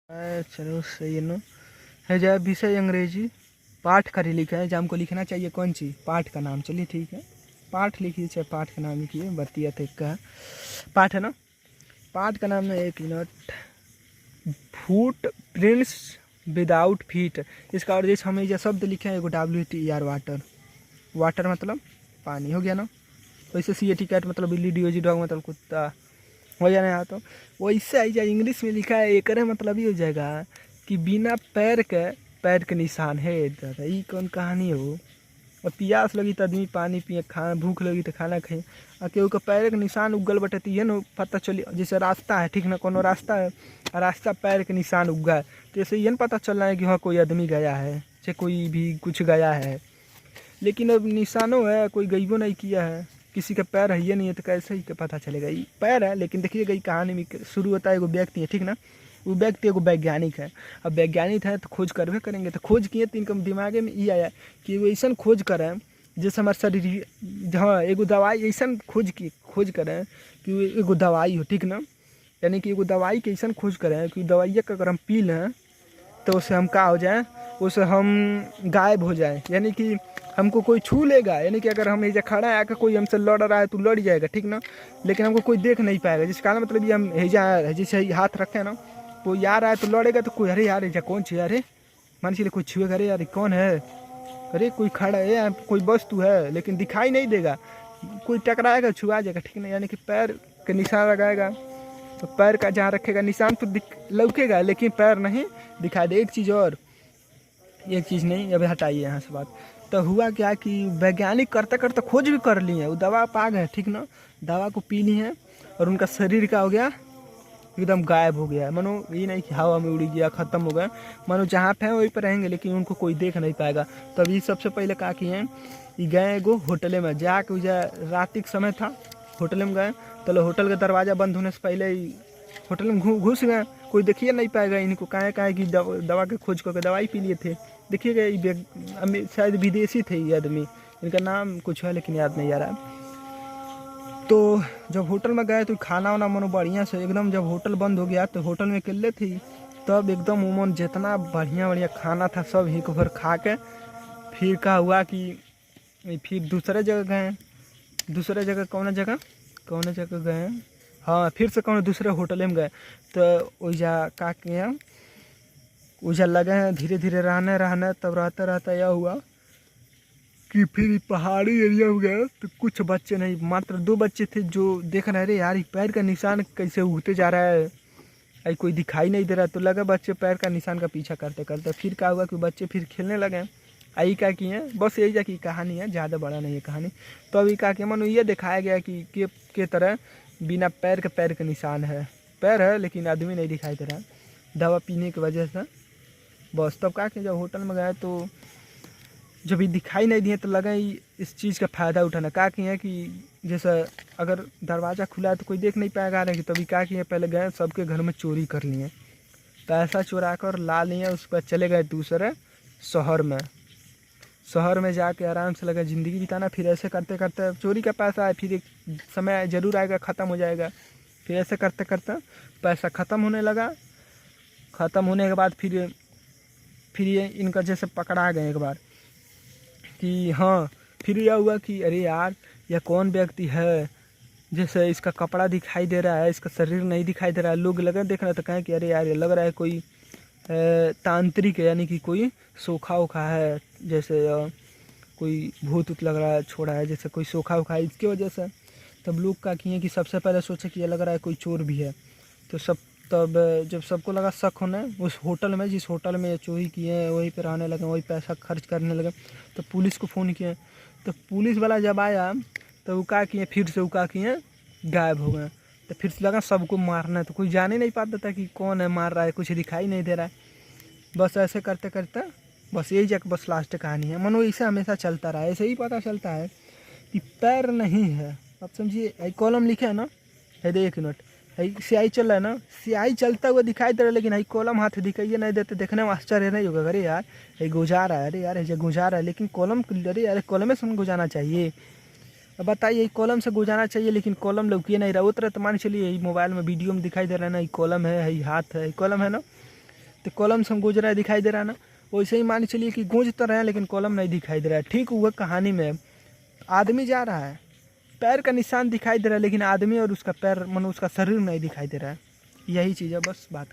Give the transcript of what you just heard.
चलो सही है ना। है जो विषय अंग्रेजी पाठ कर लिखा है, जो हमको लिखना चाहिए कौन सी पाठ का नाम। चलिए ठीक है, पाठ लिखिए, चाहे पाठ का नाम लिखिए। बतिया थे का पाठ है ना। पाठ का नाम है, एक minute, foot prints without feet. इसका और जैसे हमें जो शब्द लिखे हैं, WTER वाटर। वाटर मतलब पानी हो गया ना। वैसे CAT कैट मतलब बिल्ली, DOG डॉग मतलब कुत्ता हो जाना है। तो वैसे आई जाए इंग्लिश में लिखा है, एक मतलब ये हो जाएगा कि बिना पैर के निशान है। दादा ये कौन कहानी हो। और प्यास लगी तो आदमी पानी पिए, खाना भूख लगी तो खाना खाए, और केहू के पैर के निशान उगल बटे तो ये ना पता चली। जैसे रास्ता है ठीक ना, कोनो रास्ता है, रास्ता पैर के निशान उगा है, तो ऐसे ये ना पता चल रहा है कि हाँ कोई आदमी गया है, चाहे कोई भी कुछ गया है। लेकिन अब निशानों है, कोई गईबो नहीं किया है, किसी का पैर है ये नहीं है, तो कैसे ही पता चलेगा। ये पैर है। लेकिन देखिएगा ये कहानी में शुरू होता है, एगो व्यक्ति है ठीक ना। वो व्यक्ति एगो वैज्ञानिक है। अब वैज्ञानिक है तो खोज करवे करेंगे, तो खोज किए तो इनका दिमागे में ये आया कि वो ऐसा खोज करें जैसे हमारे शरीर, हाँ एगो दवाई ऐसा खोज करें कि वो एगो दवाई हो ठीक ना। यानी कि एगो दवाई के ऐसा खोज करें कि दवाइया का अगर हम पी लें तो उससे हम का हो जाए, उससे हम गायब हो जाए। यानी कि हमको कोई छू लेगा, यानी कि अगर हम ऐसे खड़ा है आकर कोई हमसे लड़ रहा है तो लड़ जाएगा ठीक ना। लेकिन हमको कोई देख नहीं पाएगा, जिस कारण मतलब ये हम हेजा जैसे हाथ रखे ना, कोई आ रहा है तो लड़ेगा तो कोई अरे यार ऐसा कौन छे, अरे मान चलिए कोई छुएगा, अरे यार कौन है, अरे कोई खड़ा है, कोई वस्तु है, लेकिन दिखाई नहीं देगा। कोई टकराएगा छुआ जाएगा ठीक ना। यानी कि पैर के निशान लगाएगा तो पैर का जहाँ रखेगा निशान तो लौकेगा, लेकिन पैर नहीं दिखाई दे। एक चीज़ और, एक चीज़ नहीं, अभी हटाइए यहाँ से बात। तो हुआ क्या कि वैज्ञानिक करते करते खोज भी कर लिए हैं, वो दवा पा गए ठीक ना। दवा को पी ली है और उनका शरीर का हो गया एकदम गायब हो गया है। मानो ये नहीं कि हवा में उड़ गया, ख़त्म हो गया। मानो जहाँ पे हैं वहीं पर रहेंगे, लेकिन उनको कोई देख नहीं पाएगा। तभी सबसे पहले कहा कि हैं ये गए एगो होटले में जाके, रात के समय था, होटल में गए। तो होटल का दरवाज़ा बंद होने से पहले ही होटल में घुस गए। कोई देखिए नहीं पाएगा इनको, काहे कि दवा के खोज करके दवाई पी लिए थे। देखिएगा ये शायद विदेशी थे ये आदमी, इनका नाम कुछ है लेकिन याद नहीं आ रहा है। तो जब होटल में गए तो खाना वाना मनो बढ़िया से एकदम, जब होटल बंद हो गया तो होटल में अकेले थी, तब एकदम उमन जितना बढ़िया बढ़िया खाना था सब एक भर खा के फिर का हुआ कि फिर दूसरे जगह गए। दूसरे जगह कौन जगह गए, हाँ फिर से कौन दूसरे होटल में गए। तो वैजा का किया, वैजा लगे हैं धीरे धीरे रहने। तब रहता रहता यह हुआ कि फिर पहाड़ी एरिया में गए तो कुछ बच्चे नहीं, मात्र 2 बच्चे थे जो देख रहे थे यार पैर का निशान कैसे उगते जा रहा है, आई कोई दिखाई नहीं दे रहा। तो लगा बच्चे पैर का निशान का पीछा करते करते फिर क्या हुआ कि बच्चे फिर खेलने लगे। आई क्या किए, बस यही जाकी कहानी है, ज़्यादा बड़ा नहीं है कहानी। तो अभी क्या किया, मानो ये दिखाया गया कि के तरह बिना पैर के निशान है, पैर है लेकिन आदमी नहीं दिखाई दे रहा दवा पीने की वजह से। बस तब क्या किया, जब होटल में गए तो जब ये दिखाई नहीं दिए तो लगा इस चीज़ का फ़ायदा उठाना। क्या किए कि जैसे अगर दरवाज़ा खुला है तो कोई देख नहीं पाएगा रहे, तभी क्या किए पहले गए सबके घर में चोरी कर लिए, पैसा चुरा कर ला लिए। उस पर चले गए दूसरे शहर में जाके आराम से लगा ज़िंदगी बिताना। फिर ऐसे करते करते चोरी का पैसा है, फिर एक समय ज़रूर आएगा ख़त्म हो जाएगा। फिर ऐसे करते करते पैसा ख़त्म होने लगा। ख़त्म होने के बाद फिर ये इनका जैसे पकड़ा गए एक बार कि हाँ, फिर यह हुआ कि अरे यार यह कौन व्यक्ति है, जैसे इसका कपड़ा दिखाई दे रहा है, इसका शरीर नहीं दिखाई दे रहा है। लोग लगा देख रहे तो कहें कि अरे यार ये लग रहा है कोई तांत्रिक है, यानी कि कोई सोखा ओखा है, जैसे कोई भूत उत लग रहा है, छोड़ा है जैसे कोई सोखा ओखा है, इसकी वजह से। तब लोग क्या किए कि सबसे पहले सोचे कि ये लग रहा है कोई चोर भी है। तो तब जब सबको लगा शक होने, उस होटल में जिस होटल में चोरी किए हैं वहीं पर रहने लगे, वही पैसा खर्च करने लगे। तो पुलिस को फ़ोन किए, तो पुलिस वाला जब आया तो वो क्या किए, फिर से वो क्या किए गायब हो गए। तो फिर से लगा सबको मारना है, तो कोई जान ही नहीं पाता था कि कौन है मार रहा है, कुछ दिखाई नहीं दे रहा है। बस ऐसे करते करते बस यही जगह बस लास्ट कहानी है। मनो ऐसे हमेशा चलता रहा, ऐसे ही पता चलता है कि पैर नहीं है। अब समझिए कॉलम लिखे है ना, है दे 1 मिनट, स्याही चल रहा है ना, स्याही चलता हुआ दिखाई दे रहा है, लेकिन हाई कॉलम हाथ दिखाइए नहीं देते, देखने में आश्चर्य नहीं होगा अरे यार ये गुजार रहा है, अरे यार ये गुजार रहा है, लेकिन कॉलम, अरे यार कॉलम से गुजारना चाहिए। अब बताइए कॉलम से गुजारना चाहिए लेकिन कॉलम लौकिए नहीं रहा। वो तरह तो मान चलिए मोबाइल में वीडियो में दिखाई दे रहा है ना, ये कॉलम है, ये हाथ है, कॉलम है ना। तो कॉलम से हम गूंज रहा है, दिखाई दे रहा है ना, वैसे ही मान के चलिए कि गूंज तो रहे हैं लेकिन कॉलम नहीं दिखाई दे रहा है। ठीक वह कहानी में आदमी जा रहा है, पैर का निशान दिखाई दे रहा है लेकिन आदमी और उसका पैर उसका शरीर नहीं दिखाई दे रहा है। यही चीज़ है, बस बात।